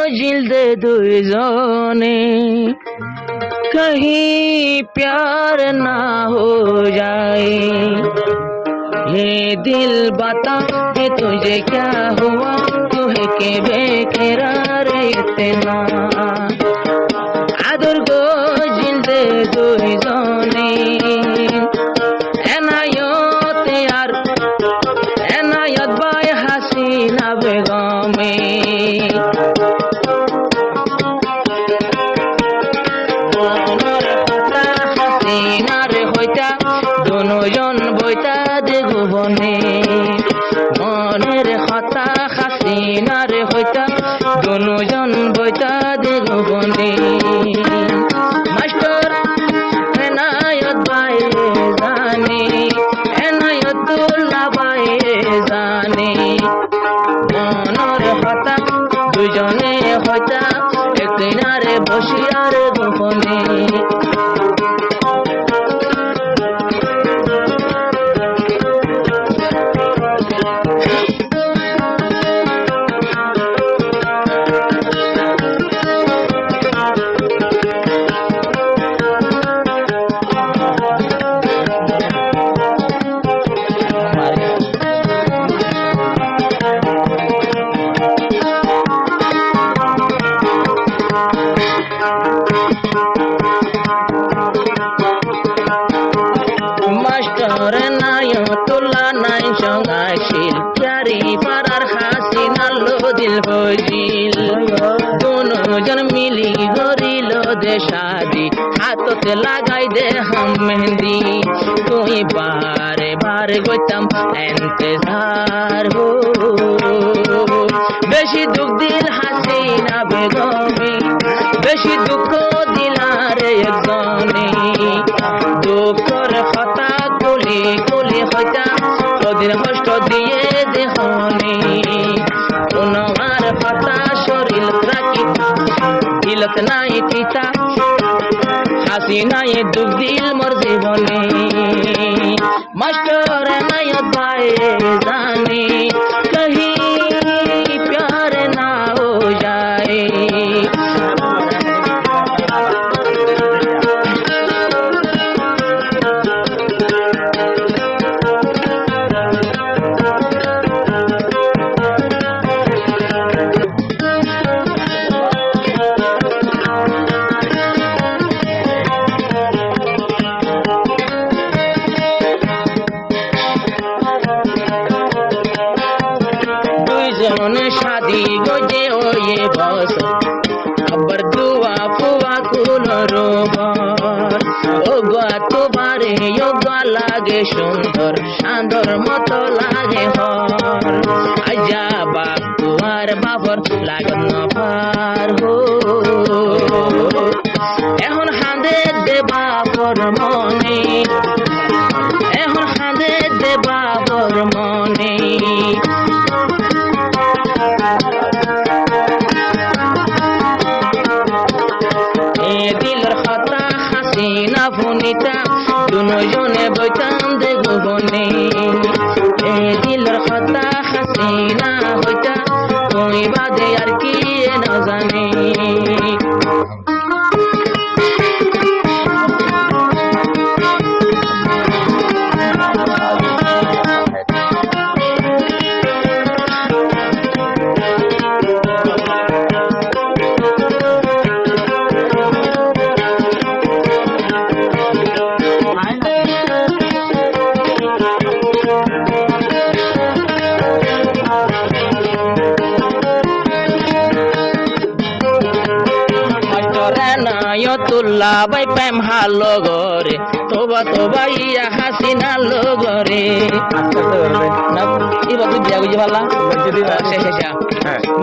जिलदे दुइजने कहीं प्यार ना हो जाए। ये दिल बता कि तुझे क्या हुआ, तू है के बेकरार इतना। आदर गो जिलदे दुइजने एनायत यार এনায়ত বাই হাসিনা বেগমে। মনের কথা হাসিনার হইতা দুজন বইতা দেগুবনে। মনের কথা হাসিনার হইতা দুজন বইতা দেগুবনে। মাস্টার এনায়ত বাই জানে, এনায়তুল্লাহ বাই জানে। মনের কথা দুজনে হইতা এক কিনারে বসিয়ার গোপনে। মাস্টার নায়তুল্লাহ নাই সঙ্গাশীল, চারি পাড়ার হাসিনা দিল ফজিল। দুজন মিলি গরিল দে শাদি, হাততে লাগাই দে হাম মেহেন্দি। তুই বারে বারে গইতাম এন্তেজার হো, বেশি দুঃখ দিল হাসিনা বেগমে, বেশি দুঃখ দিলারে একজনে। দুঃখর কথা কুলি কুলি হইতা ওদের কষ্ট দিয়ে দেহনে। উনার কথা শরীর রাখি দিলত নাই তিতা, হাসি নাই দুঃখ দিল মোর জীবনে। মাস্টার নায়ত ভাই জানে কহি প্যার না হো যায়। দুইজনে শাদি গজে ওয়ে বস, আবার দুয়া ফুয়া কুল রোবর। ও গা তোমারে যোগা লাগে সুন্দর, সান্দর মতো লাগে হর। আজা বাপ তোমার বাবর লাগন নফার হো, এখন হাঁদে দে বাবর মনে, এখন হাঁদে দে বাবর মনে। দিলের কথা হাসিনা ফোনিতা দুজনে বইতাম দেগুবনে। দিলের কথা হাসিনা হইতা তুই বাদে আর কি না জানে। নায়তুল্লাহ ভাই প্রেম হালো গরে, তোবা তোবা ইয়া হাসিনা লগরে। এবার তুই দিয়া বুঝি ভালা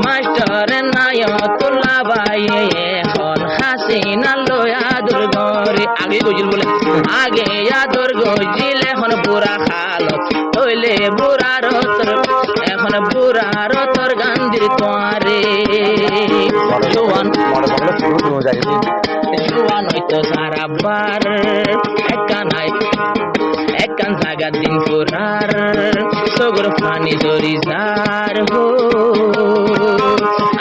মাস্টার নায়তুল্লাহ ভাই এখন হাসিনা লয়া দুর্গরে। আগে গজিল বলে আগে আদর গজিল, এখন বুড়া হালত হইলে বুড়া রতর, এখন বুড়া রতর গান্ধীর তোয়ারে। জোয়ান জোয়ান হইতো সারাবার একা নাই, একান জাগা দিন পুরার সগর পানি দরি যার হো।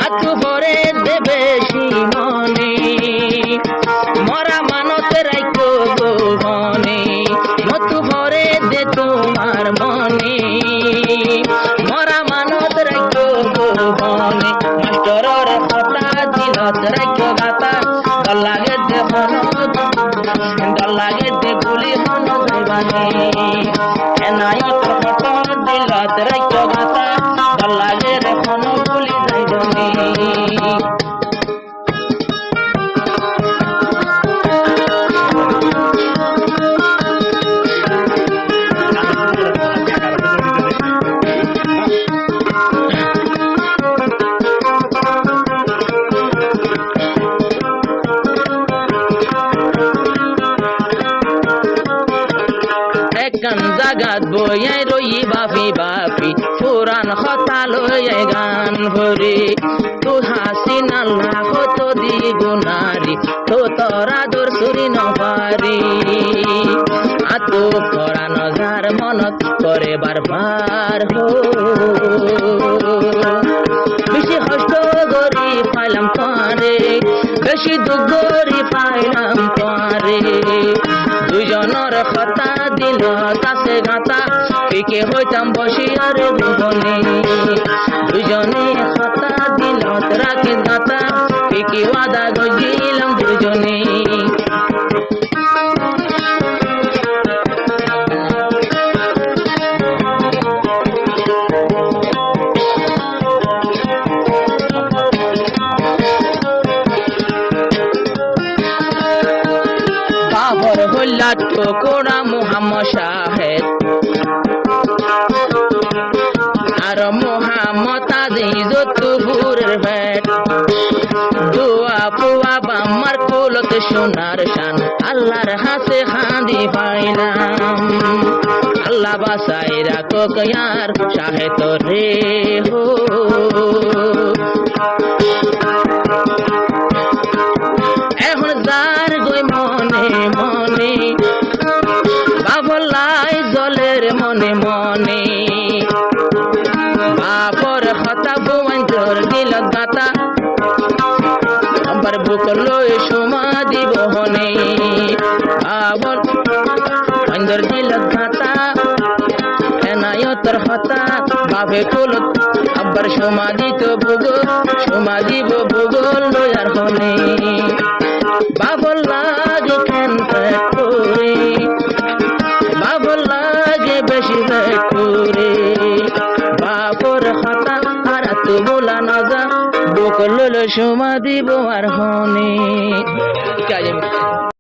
আতু ভরে দে মাস্টরের কথা দিলত রাজ্য গাতা দল লাগে দে হন দল লাগে দে গুলি হন যাইবানি এনায়ত কথা দিলত রাজ্য গাতা দল লাগে রে হন গুলি যাইবানি গান জাগাত বইয়াই রই বাপি বাপি পুরান কথা লইয়াই গান ভরি তু হাসিনা লাখ তো দি গুনারি তো তোরা দূর সুরি নপারি আতো পরান যার মনত করে বারবার হো বেশি হষ্ট গরি পাইলাম পারে বেশি দুঃখ গরি পাইলাম পারে দুজনের কথা দিল কাছে গাতা পিকে হইতাম বসিয়ার ভুবনে দুজনে কথা দিল রাখে গাতা পিকে ওয়াদা গজিলাম দুজনে বাবর হইলা টুকুরা মুহাম্মদ শাহেদ আর মুহাম্মদ আজিজ তুহুরের ভেট দোয়া পুয়া বাম্মার কুলত সোনার শান আল্লাহর হাসে হাঁদি পাইলাম আল্লাহ বাসাই রাখো কয়ার শাহেদ রে হো এখন যার গই মনে মনে বাবলাই জলের মনে মনে বাপর হতা বুয়ান জোর দিল গাতা আমার বুক লই সমা দিব হনে বাবর অন্দর দিল গাতা এনায়তর হতা বাপে কুলত আবার সমা দিত ভূগোল সমা দিব ভূগোল লয়ার হনে বাবর লাগে কেন করে বাবর লাগে বেশি করে বাবর হতা আর তো বলা না যা বকল সমা দিব আর হনে